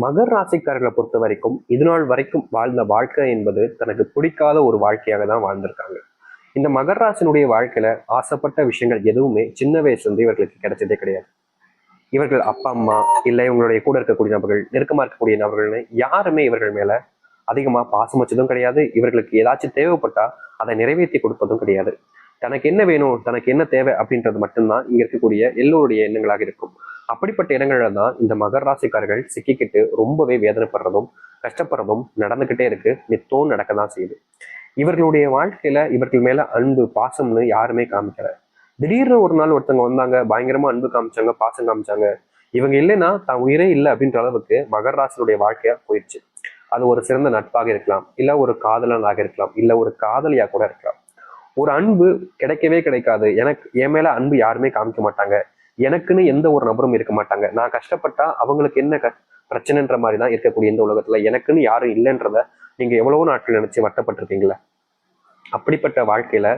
மகர் ராசிக்காரர்களை பொறுத்த வரைக்கும் இது நாள் வரைக்கும் வாழ்ந்த வாழ்க்கை என்பது தனக்கு பிடிக்காத ஒரு வாழ்க்கையாக தான் வாழ்ந்திருக்காங்க. இந்த மகர் ராசினுடைய வாழ்க்கையில ஆசைப்பட்ட விஷயங்கள் எதுவுமே சின்ன வயசுல இருந்து இவர்களுக்கு கிடைச்சதே கிடையாது. இவர்கள் அப்பா அம்மா இல்லை இவங்களுடைய கூட இருக்கக்கூடிய நபர்கள், நெருக்கமா இருக்கக்கூடிய நபர்கள்னு யாருமே இவர்கள் மேல அதிகமா பாசம் வச்சதும் கிடையாது. இவர்களுக்கு ஏதாச்சும் தேவைப்பட்டா அதை நிறைவேற்றி கொடுப்பதும் கிடையாது. தனக்கு என்ன வேணும், தனக்கு என்ன தேவை அப்படின்றது மட்டும்தான் இங்க இருக்கக்கூடிய எல்லோருடைய எண்ணங்களாக இருக்கும். அப்படிப்பட்ட இடங்கள்ல தான் இந்த மகர ராசிக்காரர்கள் சிக்கிக்கிட்டு ரொம்பவே வேதனைப்படுறதும் கஷ்டப்படுறதும் நடந்துகிட்டே இருக்கு. நித்தம் நடக்கதான் செய்யுது. இவர்களுடைய வாழ்க்கையில இவர்கள் மேல அன்பு பாசம்னு யாருமே காமிக்கல. திடீர்னு ஒரு நாள் ஒருத்தவங்க வந்தாங்க, பயங்கரமா அன்பு காமிச்சாங்க, பாசம் காமிச்சாங்க. இவங்க இல்லைன்னா தான் உயிரே இல்லை அப்படின்ற அளவுக்கு மகர ராசினுடைய வாழ்க்கையா போயிடுச்சு. அது ஒரு சிறந்த நட்பாக இருக்கலாம், இல்ல ஒரு காதலனாக இருக்கலாம், இல்ல ஒரு காதலியா கூட இருக்கலாம். ஒரு அன்பு கிடைக்கவே கிடைக்காது. எனக்கு என் மேல அன்பு யாருமே காமிக்க மாட்டாங்க, எனக்குன்னு எந்த ஒரு நபரும் இருக்க மாட்டாங்க, நான் கஷ்டப்பட்டா அவங்களுக்கு என்ன பிரச்சனைன்ற மாதிரி தான் இருக்கக்கூடிய இந்த உலகத்துல எனக்குன்னு யாரும் இல்லைன்றத நீங்க எவ்வளவோ நாட்கள் நினைச்சு வருத்தப்பட்டிருக்கீங்களா? அப்படிப்பட்ட வாழ்க்கையில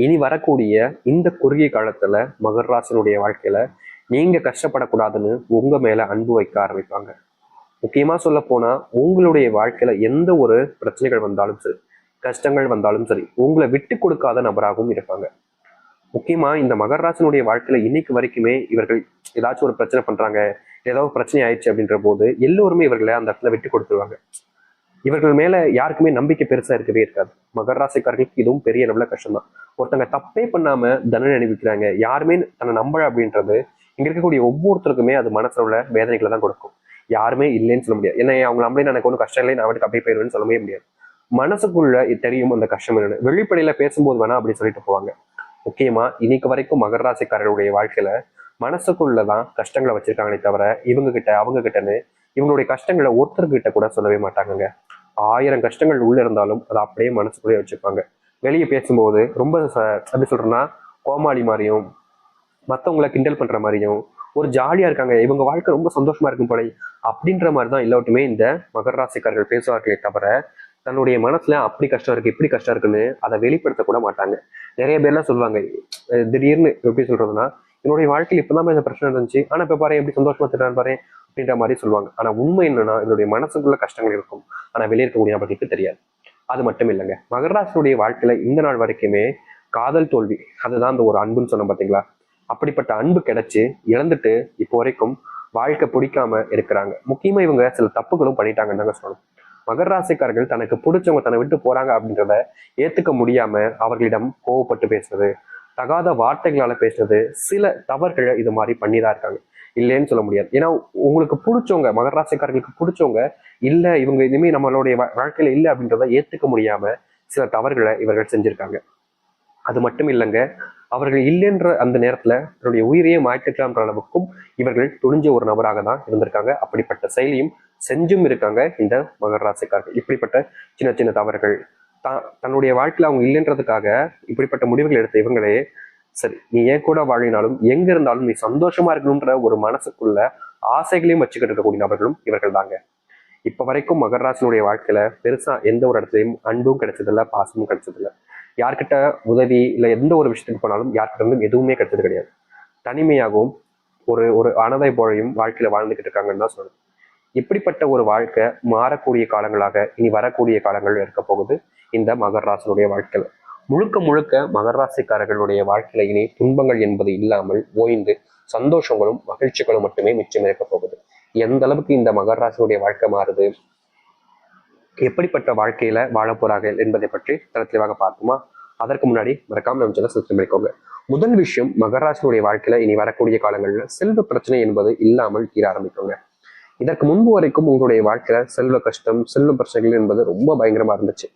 இனி வரக்கூடிய இந்த குறுகிய காலத்துல மகர் ராசினுடைய வாழ்க்கையில நீங்க கஷ்டப்படக்கூடாதுன்னு உங்க மேல அன்பு வைக்க ஆரம்பிப்பாங்க. முக்கியமா சொல்ல போனா உங்களுடைய வாழ்க்கையில எந்த ஒரு பிரச்சனைகள் வந்தாலும் சரி, கஷ்டங்கள் வந்தாலும் சரி, உங்களை விட்டு கொடுக்காத நபராகவும் இருப்பாங்க. முக்கியமா இந்த மகர ராசினுடைய வாழ்க்கையில இன்னைக்கு வரைக்குமே இவர்கள் ஏதாச்சும் ஒரு பிரச்சனை பண்றாங்க, ஏதாவது பிரச்சனை ஆயிடுச்சு அப்படின்ற போது எல்லோருமே இவர்களை அந்த இடத்துல விட்டு கொடுத்துருவாங்க. இவர்கள் மேல யாருக்குமே நம்பிக்கை பெருசா இருக்கவே இருக்காது. மகர ராசிக்காரர்களுக்கு இதுவும் பெரிய அளவுல கஷ்டம் தான். ஒருத்தங்க தப்பே பண்ணாம தண்டனை அனுபவிக்கிறாங்க, யாருமே தன்னை நம்பல அப்படின்றது இங்க இருக்கக்கூடிய ஒவ்வொருத்தருக்குமே அது மனசுல உள்ள வேதனைகளை தான் கொடுக்கும். யாருமே இல்லைன்னு சொல்ல முடியாது. ஏன்னா அவங்க நம்பளே எனக்கு ஒன்றும் கஷ்டம் இல்லை, நான் அவனுக்கு அப்படியே போயிடுவேன்னு சொல்லவே முடியாது. மனசுக்குள்ள தெரியும் அந்த கஷ்டம் என்னன்னு. வெளிப்படையில பேசும்போது வேணா அப்படி சொல்லிட்டு போவாங்க. முக்கியமா இன்னைக்கு வரைக்கும் மகர ராசிக்காரருடைய வாழ்க்கையில மனசுக்குள்ளதான் கஷ்டங்களை வச்சிருக்காங்களே தவிர இவங்க கிட்ட அவங்க கிட்டன்னு இவங்களுடைய கஷ்டங்களை ஒருத்தர்கிட்ட கூட சொல்லவே மாட்டாங்க. 1000 கஷ்டங்கள் உள்ள இருந்தாலும் அதை அப்படியே மனசுக்குள்ளேயே வச்சுப்பாங்க. வெளியே பேசும்போது ரொம்ப எப்படி சொல்றேன்னா கோமாளி மாதிரியும் மற்றவங்களை கிண்டல் பண்ற மாதிரியும் ஒரு ஜாலியா இருக்காங்க, இவங்க வாழ்க்கை ரொம்ப சந்தோஷமா இருக்கும் போல அப்படின்ற மாதிரிதான் எல்லாட்டுமே இந்த மகர ராசிக்காரர்கள் பேசுவார்களே தவிர தன்னுடைய மனசுல அப்படி கஷ்டம் இருக்கு இப்படி கஷ்டம் இருக்குன்னு அதை வெளிப்படுத்த கூட மாட்டாங்க. நிறைய பேர்லாம் சொல்லுவாங்க, திடீர்னு எப்படி சொல்றதுன்னா என்னுடைய வாழ்க்கையில் இப்பதான் இந்த பிரச்சனை இருந்துச்சு, ஆனா இப்ப பாரு எப்படி சந்தோஷமா திட்டான் பாரு அப்படின்ற மாதிரி சொல்லுவாங்க. ஆனா உண்மை என்னன்னா என்னுடைய மனசுக்குள்ள கஷ்டங்கள் இருக்கும், ஆனா வெளியே இருக்கக்கூடிய நபர்களுக்கு தெரியாது. அது மட்டும் இல்லைங்க, மகராசனுடைய வாழ்க்கையில இந்த நாள் வரைக்குமே காதல் தோல்வி, அதுதான் அந்த ஒரு அன்புன்னு சொன்ன பாத்தீங்களா, அப்படிப்பட்ட அன்பு கிடைச்சு இழந்துட்டு இப்போ வரைக்கும் வாழ்க்கை பிடிக்காம இருக்கிறாங்க. முக்கியமா இவங்க சில தப்புகளும் பண்ணிட்டாங்கன்னு தாங்க சொல்லணும். மகர ராசிக்காரர்கள் தனக்கு பிடிச்சவங்க தன்னை விட்டு போறாங்க அப்படின்றத ஏத்துக்க முடியாம அவர்களிடம் கோவப்பட்டு பேசுறது, தகாத வார்த்தைகளால பேசுறது, சில தவறுகளை இது மாதிரி பண்ணிதான் இருக்காங்க. இல்லைன்னு சொல்ல முடியாது. ஏன்னா உங்களுக்கு பிடிச்சவங்க, மகர ராசிக்காரர்களுக்கு பிடிச்சவங்க இல்ல இவங்க இனிமே நம்மளுடைய வாழ்க்கையில இல்லை அப்படின்றத ஏத்துக்க முடியாம சில தவறுகளை இவர்கள் செஞ்சிருக்காங்க. அது மட்டும் இல்லைங்க, அவர்கள் இல்லைன்ற அந்த நேரத்துல தன்னுடைய உயிரையே மாற்றிக்கலாம்ன்ற அளவுக்கும் இவர்கள் துணிஞ்ச ஒரு நபராக தான் இருந்திருக்காங்க. அப்படிப்பட்ட செயலியும் செஞ்சும் இருக்காங்க இந்த மகர ராசிக்காரர்கள். இப்படிப்பட்ட சின்ன சின்ன தவறுகள் தன்னுடைய வாழ்க்கையில அவங்க இல்லைன்றதுக்காக இப்படிப்பட்ட முடிவுகள் எடுத்த இவங்களே சரி நீ ஏன் கூட வாழினாலும் எங்க இருந்தாலும் நீ சந்தோஷமா இருக்கணும்ன்ற ஒரு மனசுக்குள்ள ஆசைகளையும் வச்சுக்கிட்டு இருக்கக்கூடிய நபர்களும் இவர்கள் தாங்க. இப்ப வரைக்கும் மகர ராசினுடைய வாழ்க்கையில பெருசா எந்த ஒரு இடத்துலையும் அன்பும் கிடைச்சதில்ல, பாசமும் கிடைச்சதில்ல. யார்கிட்ட உதவி இல்லை எந்த ஒரு விஷயத்துக்கு போனாலும் யார்கிட்ட இருந்தும் எதுவுமே கிடைச்சது கிடையாது. தனிமையாகவும் ஒரு ஒரு அனதை போலையும் வாழ்க்கையில வாழ்ந்துகிட்டு இருக்காங்கன்னு தான் சொல்லணும். இப்படிப்பட்ட ஒரு வாழ்க்கை மாறக்கூடிய காலங்களாக இனி வரக்கூடிய காலங்கள் இருக்க போகுது இந்த மகர ராசினுடைய வாழ்க்கையில. முழுக்க முழுக்க மகர ராசிக்காரர்களுடைய வாழ்க்கையில இனி துன்பங்கள் என்பது இல்லாமல் ஓய்ந்து சந்தோஷங்களும் மகிழ்ச்சிகளும் மட்டுமே மிச்சம் இருக்க போகுது. எந்த அளவுக்கு இந்த மகர ராசினுடைய வாழ்க்கை மாறுது, எப்படிப்பட்ட வாழ்க்கையில வாழ போறார்கள் என்பதை பற்றி தெளிவாக பார்ப்போமா? அதற்கு முன்னாடி மறக்காம நம்ம சேனலை சப்ஸ்கிரைப் பண்ணிக்கோங்க. முதல் விஷயம், மகர ராசினுடைய வாழ்க்கையில இனி வரக்கூடிய காலங்கள்ல செல்வ பிரச்சனை என்பது இல்லாமல் தீர ஆரம்பிக்குங்க. இதற்கு முன்பு வரைக்கும் உங்களுடைய வாழ்க்கையில செல்வ கஷ்டம் செல்வ பிரச்சனைகள் என்பது ரொம்ப பயங்கரமா இருந்துச்சு.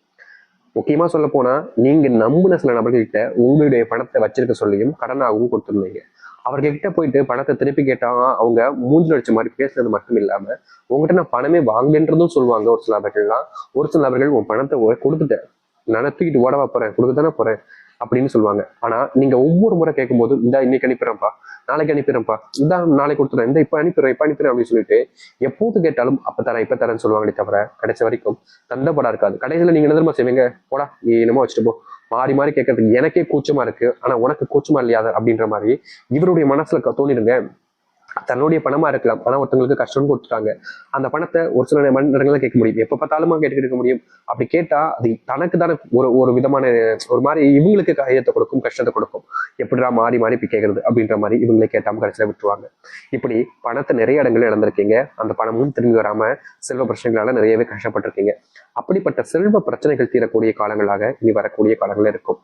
முக்கியமா சொல்ல போனா நீங்க நம்பின சில நபர்கள்கிட்ட உங்களுடைய பணத்தை வச்சிருக்க சொல்லியும் கடனாகவும் கொடுத்துருந்தீங்க. அவர்கிட்ட போயிட்டு பணத்தை திருப்பி கேட்டா அவங்க மூஞ்சில் அடிச்ச மாதிரி பேசுறது மட்டும் இல்லாம உங்ககிட்ட நான் பணமே வாங்கன்றதும் சொல்லுவாங்க. ஒரு சில நபர்கள்லாம், ஒரு சில நபர்கள் உன் பணத்தை கொடுத்துட்டேன், நான் தூக்கிட்டு ஓடவா போறேன், கொடுக்கத்தானே போறேன் அப்படின்னு சொல்லுவாங்க. ஆனா நீங்க ஒவ்வொரு முறை கேட்கும் போது இந்த இன்னைக்கு அனுப்பிடுறேன்ப்பா, நாளைக்கு அனுப்பிடுறேன்ப்பா, இந்த நாளைக்கு கொடுத்துறேன், இந்த இப்ப அனுப்பிடுறேன் அப்படின்னு சொல்லிட்டு எப்போது கேட்டாலும் அப்ப தரேன் இப்ப தரேன்னு சொல்லுவாங்களே தவிர கடைசி வரைக்கும் தந்தப்படா இருக்காது. கடைசியில நீங்க என்ன செய்வீங்க, போடா நீ என்னமோ வச்சுட்டு போ, மாறி மாறி கேட்கறதுக்கு எனக்கே கூச்சமா இருக்கு, ஆனா உனக்கு கூச்சமா இல்லையா அப்படின்ற மாதிரி இவருடைய மனசுல தோணிடுங்க. தன்னுடைய பணமா இருக்கலாம், ஆனா ஒருத்தங்களுக்கு கஷ்டம்னு கொடுத்துட்டாங்க. அந்த பணத்தை ஒரு சில மனிதர்கள் கேட்க முடியும், எப்ப பார்த்தாலுமா கேட்டுக்கிட்டு இருக்க முடியும்? அப்படி கேட்டா அது தனக்கு தானே ஒரு விதமான ஒரு மாதிரி இவங்களுக்கு கையத்தை கொடுக்கும், கஷ்டத்தை கொடுக்கும். எப்படிடா மாறி மாறி இப்படி கேட்கறது அப்படின்ற மாதிரி இவங்களே கேட்டாம கடைசியில விட்டுருவாங்க. இப்படி பணத்தை நிறைய இடங்கள்ல இழந்திருக்கீங்க. அந்த பணமும் திரும்பி வராம செல்வ பிரச்சனைகளால நிறையவே கஷ்டப்பட்டிருக்கீங்க. அப்படிப்பட்ட செல்வ பிரச்சனைகள் தீரக்கூடிய காலங்களாக இனி வரக்கூடிய காலங்கள் இருக்கும்.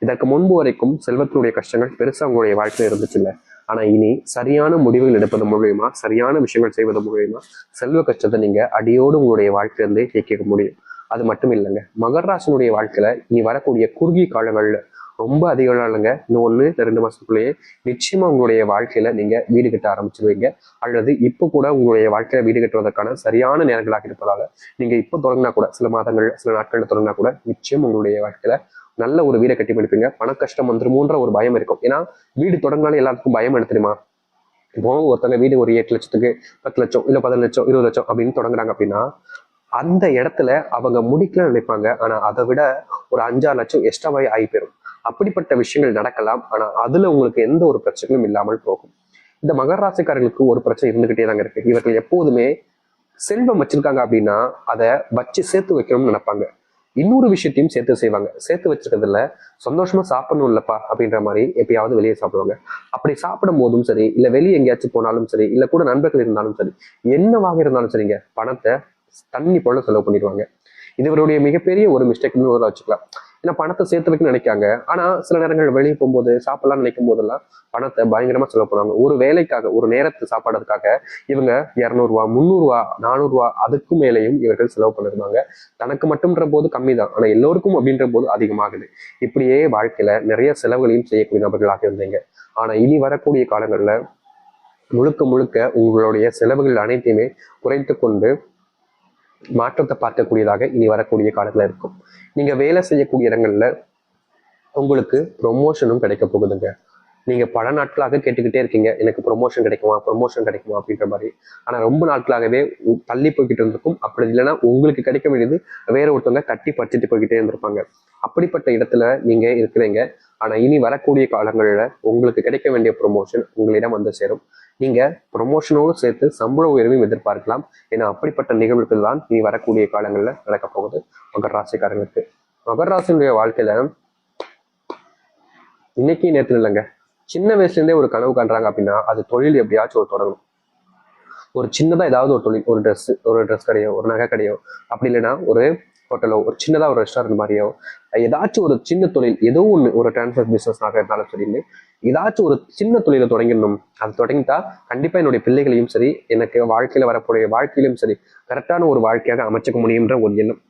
இதற்கு முன்பு வரைக்கும் செல்வத்தினுடைய கஷ்டங்கள் பெருசா உங்களுடைய வாழ்க்கையில இருந்துச்சு இல்ல. ஆனா இனி சரியான முடிவுகள் எடுப்பது மூலியமா, சரியான விஷயங்கள் செய்வது மூலியமா செல்வ கஷ்டத்தை நீங்க அடியோடு உங்களுடைய வாழ்க்கையிலிருந்தே கேட்க முடியும். அது மட்டும் இல்லைங்க, மகர ராசினுடைய வாழ்க்கையில இனி வரக்கூடிய குறுகிய காலங்கள்ல ரொம்ப அதிக இல்லைங்க, இன்னும் 1-2 மாசத்துக்குள்ளேயே நிச்சயமா உங்களுடைய வாழ்க்கையில நீங்க வீடு கட்ட ஆரம்பிச்சிருவீங்க. அல்லது இப்ப கூட உங்களுடைய வாழ்க்கையில வீடு கட்டுவதற்கான சரியான நேரங்களாக இருப்பதால நீங்க இப்ப தொடங்கினா கூட, சில மாதங்கள் சில நாட்கள்ல தொடங்கினா கூட நிச்சயம் உங்களுடைய வாழ்க்கையில நல்ல ஒரு வீடை கட்டி முடிப்பீங்க. பண கஷ்டம் வந்துருமோன்ற ஒரு பயம் இருக்கும். ஏன்னா வீடு தொடங்கினாலும் எல்லாருக்கும் பயம் என்ன தெரியுமா? இப்போ ஒருத்தவங்க வீடு ஒரு 8 லட்சத்துக்கு 10 லட்சம் இல்ல 15 லட்சம் 20 லட்சம் அப்படின்னு தொடங்குறாங்க அப்படின்னா அந்த இடத்துல அவங்க முடிக்கலாம்னு நினைப்பாங்க. ஆனா அதை விட ஒரு 5-6 லட்சம் எக்ஸ்ட்ராவாய் ஆகி போயிடும். அப்படிப்பட்ட விஷயங்கள் நடக்கலாம். ஆனா அதுல உங்களுக்கு எந்த ஒரு பிரச்சனையும் இல்லாமல் போகும். இந்த மகர ராசிக்காரர்களுக்கு ஒரு பிரச்சனை இருந்துகிட்டே தாங்க இருக்கு. இவர்கள் எப்போதுமே செல்வம் வச்சிருக்காங்க அப்படின்னா அதை வச்சு சேர்த்து வைக்கணும்னு நினைப்பாங்க. இன்னொரு விஷயத்தையும் சேர்த்து செய்வாங்க. சேர்த்து வச்சிருக்கிறதுல சந்தோஷமா சாப்பிடணும் இல்லப்பா அப்படின்ற மாதிரி எப்பயாவது வெளியே சாப்பிடுவாங்க. அப்படி சாப்பிடும் போதும் சரி, இல்ல வெளியே எங்கேயாச்சும் போனாலும் சரி, இல்ல கூட நண்பர்கள் இருந்தாலும் சரி, என்னவாக இருந்தாலும் சரிங்க, பணத்தை தண்ணி போல செலவு பண்ணிடுவாங்க. இது இவருடைய மிகப்பெரிய ஒரு மிஸ்டேக்னு வச்சுக்கலாம். ஏன்னா பணத்தை சேர்த்து வைக்கணும்னு நினைக்காங்க. ஆனா சில நேரங்கள் வெளியே போகும்போது சாப்பிடலாம் நினைக்கும் போதெல்லாம் பணத்தை பயங்கரமா செலவு பண்ணுவாங்க. ஒரு வேலைக்காக, ஒரு நேரத்து சாப்பாடுறதுக்காக இவங்க 200 ரூபா 300 ரூபா 400 ரூபா அதுக்கு மேலேயும் இவர்கள் செலவு பண்ணிருந்தாங்க. தனக்கு மட்டும்ன்ற போது கம்மி தான், ஆனா எல்லோருக்கும் அப்படின்ற போது அதிகமாகுது. இப்படியே வாழ்க்கையில நிறைய செலவுகளையும் செய்யக்கூடிய நபர்களாக இருந்தீங்க. ஆனா இனி வரக்கூடிய காலங்கள்ல முழுக்க முழுக்க உங்களுடைய செலவுகள் அனைத்தையுமே குறைத்து கொண்டு மாற்றத்தை பார்க்கக்கூடியதாக இனி வரக்கூடிய காலத்துல இருக்கும். நீங்க வேலை செய்யக்கூடிய இடங்கள்ல உங்களுக்கு ப்ரொமோஷனும் கிடைக்க போகுதுங்க. நீங்க பல நாட்களாக கேட்டுக்கிட்டே இருக்கீங்க, எனக்கு ப்ரொமோஷன் கிடைக்குமா ப்ரொமோஷன் கிடைக்குமா அப்படின்ற மாதிரி. ஆனா ரொம்ப நாட்களாகவே தள்ளி போய்கிட்டு இருந்திருக்கும். அப்படி இல்லைன்னா உங்களுக்கு கிடைக்க வேண்டியது வேற ஒருத்தவங்க கட்டி பறிச்சுட்டு போய்கிட்டே இருந்திருப்பாங்க. அப்படிப்பட்ட இடத்துல நீங்க இருக்கிறீங்க. ஆனா இனி வரக்கூடிய காலங்கள்ல உங்களுக்கு கிடைக்க வேண்டிய ப்ரொமோஷன் உங்களிடம் வந்து சேரும். நீங்க ப்ரொமோஷனோடு சேர்த்து சம்பள உயர்வையும் எதிர்பார்க்கலாம். ஏன்னா அப்படிப்பட்ட நிகழ்வுகள் தான் இனி வரக்கூடிய காலங்கள்ல நடக்க போகுது மகர ராசிக்காரங்களுக்கு. மகர ராசியுடைய வாழ்க்கையில இன்னைக்கு நேரத்துல இல்லைங்க, சின்ன வயசுல இருந்தே ஒரு கனவு காண்றாங்க அப்படின்னா அது தொழில் எப்படியாச்சும் ஒரு தொடங்கணும். ஒரு சின்னதா ஏதாவது ஒரு தொழில், ஒரு ட்ரெஸ் கடையோ, ஒரு நகை கடையோ, அப்படி இல்லைன்னா ஒரு ஹோட்டலோ, ஒரு சின்னதா ஒரு ரெஸ்டாரண்ட் மாதிரியோ, ஏதாச்சும் ஒரு சின்ன தொழில், ஏதோ ஒன்று, ஒரு டிரான்ஸ்போர்ட் பிசினஸ் ஆக இருந்தாலும் சரி, ஏதாச்சும் ஒரு சின்ன தொழிலை தொடங்கிடணும். அது தொடங்கிட்டா கண்டிப்பா என்னுடைய பிள்ளைகளையும் சரி, எனக்கு வாழ்க்கையில வரக்கூடிய வாழ்க்கையிலும் சரி கரெக்டான ஒரு வாழ்க்கையாக அமைச்சுக்க முடியும்ன்ற ஒரு எண்ணம்.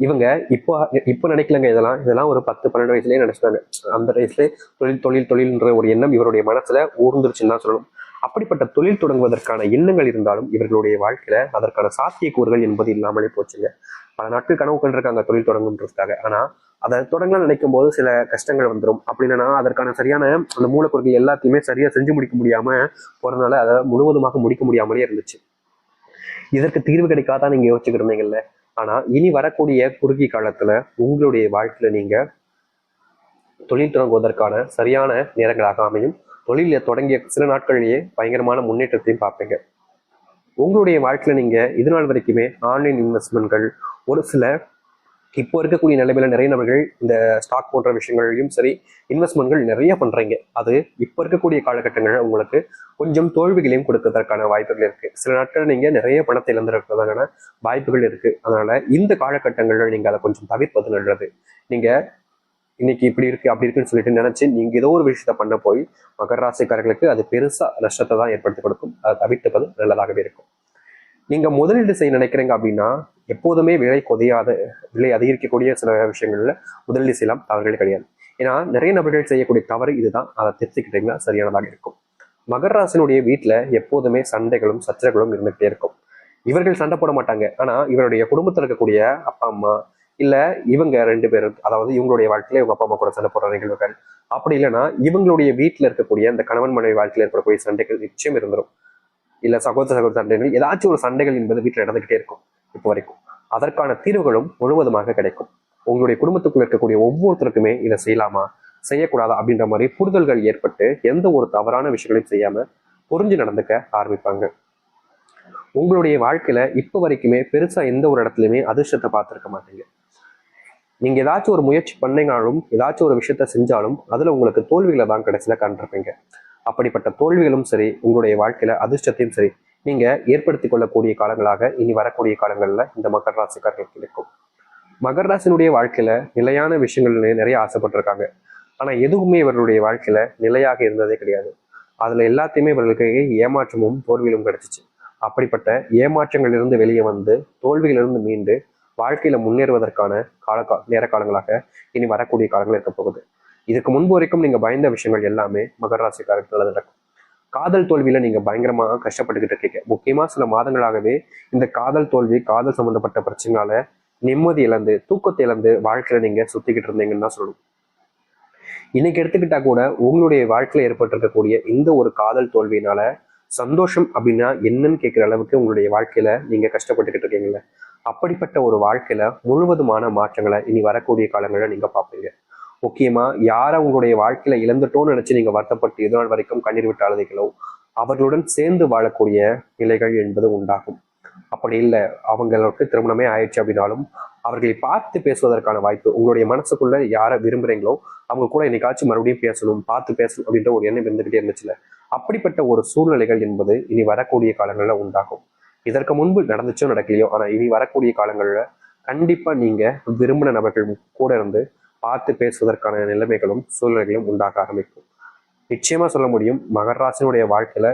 இவங்க இப்போ நினைக்கலங்க. இதெல்லாம் ஒரு 10-12 வயசுலயே நினைச்சாங்க. அந்த வயசுல தொழில் தொழில் தொழில்ன்ற ஒரு எண்ணம் இவருடைய மனசுல ஊர்ந்துருச்சுன்னு தான் சொல்லணும். அப்படிப்பட்ட தொழில் தொடங்குவதற்கான எண்ணங்கள் இருந்தாலும் இவர்களுடைய வாழ்க்கையில அதற்கான சாத்தியக்கூறுகள் என்பது இல்லாமலே போச்சுங்க. பல நாட்கள் கனவு கண்டிருக்காங்க தொழில் தொடங்குன்றதுக்காக. ஆனா அதை தொடங்கலாம் நினைக்கும் போது சில கஷ்டங்கள் வந்துடும். அப்படி இல்லைன்னா அதற்கான சரியான அந்த மூலப்பொருட்கள் எல்லாத்தையுமே சரியா செஞ்சு முடிக்க முடியாம போறதுனால அதை முழுவதுமாக முடிக்க முடியாமலே இருந்துச்சு. இதற்கு தீர்வு கிடைக்காதான் நீங்க யோசிச்சுக்கிட்டு இருந்தீங்கல்ல. ஆனா இனி வரக்கூடிய குறுகிய காலத்துல உங்களுடைய வாழ்க்கையில நீங்க தொழில் தொடங்குவதற்கான சரியான நேரங்களாக அமையும். தொழில தொடங்கிய சில நாட்களிலேயே பயங்கரமான முன்னேற்றத்தையும் பார்ப்பீங்க. உங்களுடைய வாழ்க்கையில நீங்க இது நாள் வரைக்குமே ஆன்லைன் இன்வெஸ்ட்மெண்ட்கள், ஒரு சில இப்போ இருக்கக்கூடிய நிலைமையில நிறைய நபர்கள் இந்த ஸ்டாக் போன்ற விஷயங்களையும் சரி இன்வெஸ்ட்மெண்ட்கள் நிறைய பண்றீங்க. அது இப்போ இருக்கக்கூடிய காலகட்டங்கள் உங்களுக்கு கொஞ்சம் தோல்விகளையும் கொடுக்கறதற்கான வாய்ப்புகள் இருக்கு. சில நாட்கள் நீங்க நிறைய பணத்தை இழந்திருக்கிறதுக்கான வாய்ப்புகள் இருக்கு. அதனால இந்த காலகட்டங்கள்ல நீங்க அதை கொஞ்சம் தவிர்ப்பது நல்லது. நீங்க இன்னைக்கு இப்படி இருக்கு அப்படி இருக்குன்னு சொல்லிட்டு நினைச்சு நீங்க ஏதோ ஒரு விஷயத்த பண்ண போய் மகர ராசிக்காரர்களுக்கு அது பெருசா நஷ்டத்தை தான் ஏற்படுத்தி கொடுக்கும். அதை தவிர்ப்பது நல்லதாகவே இருக்கும். நீங்க முதலீடு செய்ய நினைக்கிறீங்க அப்படின்னா எப்போதுமே விலை அதிகரிக்கக்கூடிய சில விஷயங்கள்ல முதலீடு செய்யலாம், தவறுகள் கிடையாது. ஏன்னா நிறைய நபர்கள் செய்யக்கூடிய தவறு இதுதான். அதை தெரிஞ்சுக்கிட்டீங்கன்னா சரியானதாக இருக்கும். மகர ராசினுடைய வீட்டுல எப்போதுமே சண்டைகளும் சச்சரவுகளும் இருந்துகிட்டே இருக்கும். இவர்கள் சண்டை போட மாட்டாங்க. ஆனா இவருடைய குடும்பத்தில் இருக்கக்கூடிய அப்பா அம்மா இல்ல இவங்க 2 பேரும், அதாவது இவங்களுடைய வாழ்க்கையில இவங்க அப்பா அம்மா கூட சண்டை போடுற நிகழ்வுகள், அப்படி இல்லைன்னா இவங்களுடைய வீட்டுல இருக்கக்கூடிய இந்த கணவன் மனைவி வாழ்க்கையில இருக்கக்கூடிய சண்டைகள் நிச்சயம் இருந்துரும். இல்ல சகோதர சகோதர சண்டைகள், ஏதாச்சும் ஒரு சண்டைகள் என்பது வீட்டுல நடந்துகிட்டே இருக்கும் இப்போ வரைக்கும். அதற்கான தீர்வுகளும் முழுவதுமாக கிடைக்கும். உங்களுடைய குடும்பத்துக்குள்ள இருக்கக்கூடிய ஒவ்வொருத்தருக்குமே இதை செய்யலாமா செய்யக்கூடாதா அப்படின்ற மாதிரி புரிதல்கள் ஏற்பட்டு எந்த ஒரு தவறான விஷயங்களையும் செய்யாம புரிஞ்சு நடந்துக்க ஆரம்பிப்பாங்க. உங்களுடைய வாழ்க்கையில இப்ப வரைக்குமே பெருசா எந்த ஒரு இடத்துலயுமே அதிர்ஷ்டத்தை பார்த்திருக்க மாட்டீங்க. நீங்க ஏதாச்சும் ஒரு முயற்சி பண்ணீங்கனாலும், ஏதாச்சும் ஒரு விஷயத்த செஞ்சாலும் அதுல உங்களுக்கு தோல்விகளை தான் கடைசியில கண்டிருப்பீங்க. அப்படிப்பட்ட தோல்விகளும் சரி, உங்களுடைய வாழ்க்கையில அதிர்ஷ்டத்தையும் சரி, நீங்க ஏற்படுத்திக் கொள்ளக்கூடிய காலங்களாக இனி வரக்கூடிய காலங்கள்ல இந்த மகர ராசிக்காரர்களுக்கு இருக்கும். மகர ராசினுடைய வாழ்க்கையில நிலையான விஷயங்கள் நிறைய ஆசைப்பட்டிருக்காங்க. ஆனா எதுவுமே இவர்களுடைய வாழ்க்கையில நிலையாக இருந்ததே கிடையாது. அதுல எல்லாத்தையுமே இவர்களுக்கு ஏமாற்றமும் தோல்வியிலும் கிடைச்சிச்சு. அப்படிப்பட்ட ஏமாற்றங்களிலிருந்து வெளியே வந்து தோல்வியிலிருந்து மீண்டு வாழ்க்கையில முன்னேறுவதற்கான நேர காலங்களாக இனி வரக்கூடிய காலங்கள் இருக்க போகுது. இதுக்கு முன்பு வரைக்கும் நீங்க பயந்த விஷயங்கள் எல்லாமே மகர ராசிக்காரர்கள் நடக்கும். காதல் தோல்வியில நீங்க பயங்கரமா கஷ்டப்பட்டுக்கிட்டு இருக்கீங்க. முக்கியமா சில மாதங்களாகவே இந்த காதல் தோல்வி, காதல் சம்பந்தப்பட்ட பிரச்சனைனால நிம்மதி இழந்து, தூக்கத்தை இழந்து வாழ்க்கையில நீங்க சுத்திக்கிட்டு இருந்தீங்கன்னு தான் சொல்லணும். இன்னைக்கு எடுத்துக்கிட்டா கூட உங்களுடைய வாழ்க்கையில ஏற்பட்டிருக்கக்கூடிய இந்த ஒரு காதல் தோல்வியினால சந்தோஷம் அப்படின்னா என்னன்னு கேட்கிற அளவுக்கு உங்களுடைய வாழ்க்கையில நீங்க கஷ்டப்பட்டுக்கிட்டு இருக்கீங்கல்ல, அப்படிப்பட்ட ஒரு வாழ்க்கையில முழுவதுமான மாற்றங்களை இனி வரக்கூடிய காலங்களில் நீங்க பார்ப்பீங்க. முக்கியமா யாரை உங்களுடைய வாழ்க்கையில இழந்துட்டோம்னு நினைச்சு நீங்க வருத்தப்பட்டு இது நாள் வரைக்கும் கண்ணீர் விட்டு அழுதைகளோ அவர்களுடன் சேர்ந்து வாழக்கூடிய நிலைகள் என்பது உண்டாகும். அப்படி இல்லை, அவங்களுக்கு திருமணமே ஆயிடுச்சு அப்படின்னாலும் அவர்களை பார்த்து பேசுவதற்கான வாய்ப்பு, உங்களுடைய மனசுக்குள்ள யாரை விரும்புறீங்களோ அவங்க கூட என்னைக்காச்சும் மறுபடியும் பேசணும், பார்த்து பேசணும் அப்படின்ற ஒரு எண்ணம் இருந்துகிட்டே இருந்துச்சுல, அப்படிப்பட்ட ஒரு சூழ்நிலைகள் என்பது இனி வரக்கூடிய காலங்களில் உண்டாகும். இதற்கு முன்பு நடந்துச்சோ நடக்கலையோ, ஆனா இனி வரக்கூடிய காலங்கள்ல கண்டிப்பா நீங்க விரும்பின நபர்கள் கூட இருந்து பார்த்து பேசுவதற்கான நிலைமைகளும் சூழ்நிலைகளும் உண்டாக ஆரம்பிக்கும். நிச்சயமா சொல்ல முடியும், மகர ராசினுடைய வாழ்க்கையில